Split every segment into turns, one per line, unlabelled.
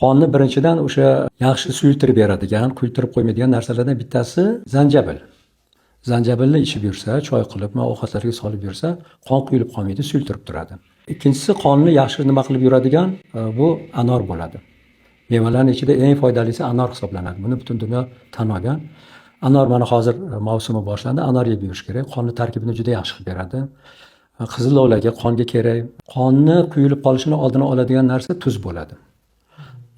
Qonni birinchidan o'sha yaxshi suyultirib beradigan, quyultirib qo'ymaydigan narsalardan bittasi zanjabil. Zanjabilni ichib yursa, choy qilib, ovqatlarga solib yursa, qon quyilib qolmaydi, suyultirib turadi. Ikkinchisi qonni yaxshi nima qilib yuradigan, bu anor bo'ladi. Mevalarning ichida eng foydalisi anor hisoblanadi. Buni butun dunyo tan olgan. Anor mana hozir mavsumi boshlandi. Anor yeb yurish kerak. Qonni tarkibini juda yaxshi qilib beradi. Qizil lovlagi qonga kerak. Qonni quyilib qolishini oldini oladigan narsa tuz bo'ladi.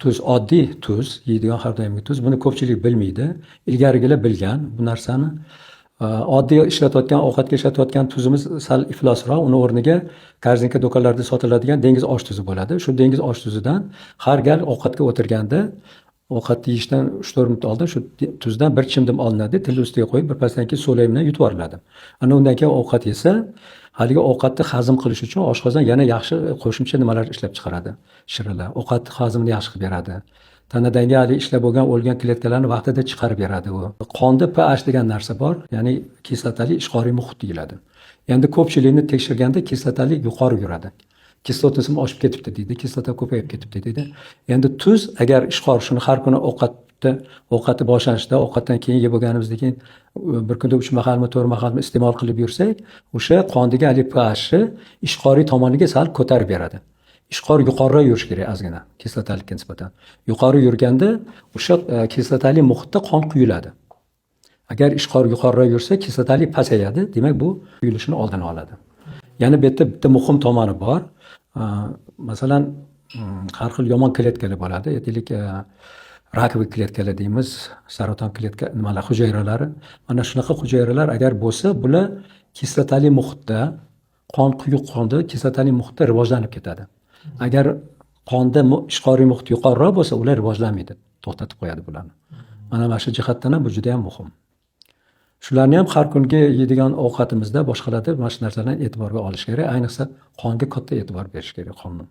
Tuz, oddiy tuz, yeydigan har doimgi tuz. Buni ko'pchilik bilmaydi. Ilgarigilar bilgan bu narsani. Oddiy ishlatayotgan, ovqatga ishlatayotgan tuzimiz sal iflosroq. Uni o'rniga korzinka do'konlarda sotiladigan dengiz osh tuzi bo'ladi. Shu dengiz osh tuzidan har gal ovqatga o'tirganda, ovqat yeyishdan 3-4 minut oldin shu tuzdan bir chimdim olinadi, tilni ustiga qo'yib birpasdan keyin so'lay bilan yutib yuboriladi. Ana undan keyin ovqat yesa, haligi ovqatni hazm qilish uchun oshqozon yana yaxshi qo'shimcha nimalar ishlab chiqaradi. Shirilar ovqat hazmini yaxshi qilib beradi. Tanadagi hali ishlab bo'lgan o'lgan kletkalarni vaqtida chiqarib beradi u. Qonda pH degan narsa bor, ya'ni kislotali ishqoriy muhit deyiladi. Endi ko'pchilikni tekshirganda kislotalik yuqori yuradi. Kislotasi oshib ketibdi deydi, kislota ko'payib ketibdi deydi. Endi tuz agar ishqor shuni har kuni ovqatni boshlanishda, ovqatdan keyin yeb bo'lganimizdan keyin bir kunda 3 mahalmi, 4 mahalmi iste'mol qilib yursak, o'sha qondagi hali pHni ishqoriy tomoniga sal ko'tarib beradi. Ishqor yuqoriroq yurish kerak ozgina kislotalikka nisbatan. Yuqori yurganda o'sha kislotali muhitda qon quyiladi. Agar ishqor yuqoriroq yursa, kislotalik pasayadi, demak bu quyilishini oldini oladi. Yana bu yerda bitta muhim tomoni bor. Masalan, har xil yomon kletkalar bo'ladi. Aytaylik, rakoviy kletkalar deymiz, saraton kletka nimalar hujayralari. Mana shunaqa hujayralar agar bo'lsa, bular kislotali muhitda, qon quyuq qonda kislotali muhitda rivojlanib ketadi. Agar qonda ishqoriy muhit yuqoriroq bo'lsa, ular rivojlanmaydi, to'xtatib qo'yadi bularni. Mana shu jihatdan ham bu juda ham muhim. Shularni ham har kungi yeydigan ovqatimizda boshqalarda mana shu narsalarni e'tiborga olish kerak. Ayniqsa qonga katta e'tibor berish kerak qonni.